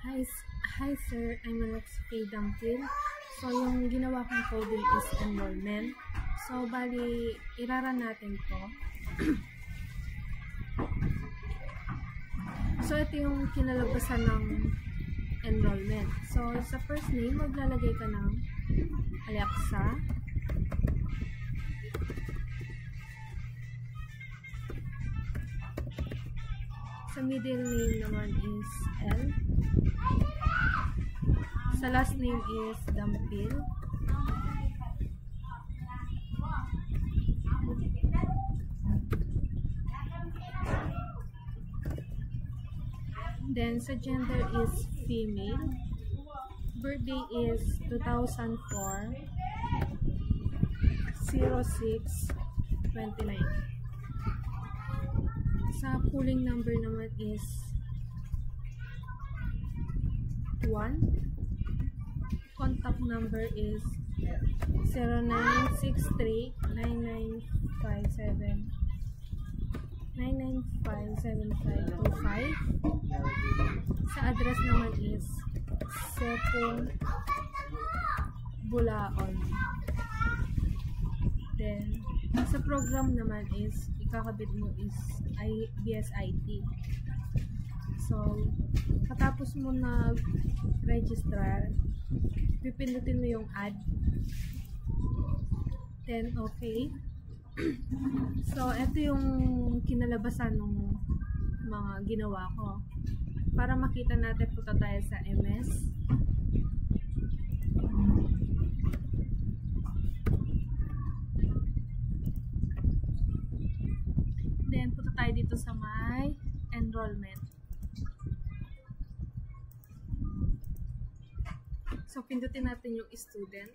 Hi sir, I'm Alex K. Dampil. So, yung ginawa kong coding is enrollment. So, bali, iraran natin to. So, ito yung kinalabasan ng enrollment. So, sa first name, maglalagay ka ng Alexa. Sa middle name naman is L. Sa last name is Dampil. Then sa gender is female. Birthday is 2004 06/29. Sa pooling number naman is 1. Contact number is 0963-9957-995-7525. Sa address naman is Sepong Bulaon. Then, sa program naman is ikakabit mo is BSIT. So, katapos mo na registrar, pipindutin mo yung add. Then, okay. So, ito yung kinalabasan ng mga ginawa ko. Para makita natin, punta tayo sa MS. Then, punta tayo dito sa my enrollment. So, pindutin natin yung student.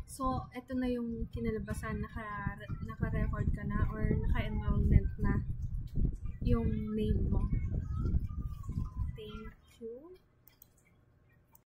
So, ito na yung kinalabasan, naka-record ka na or naka-enrollment na yung name mo.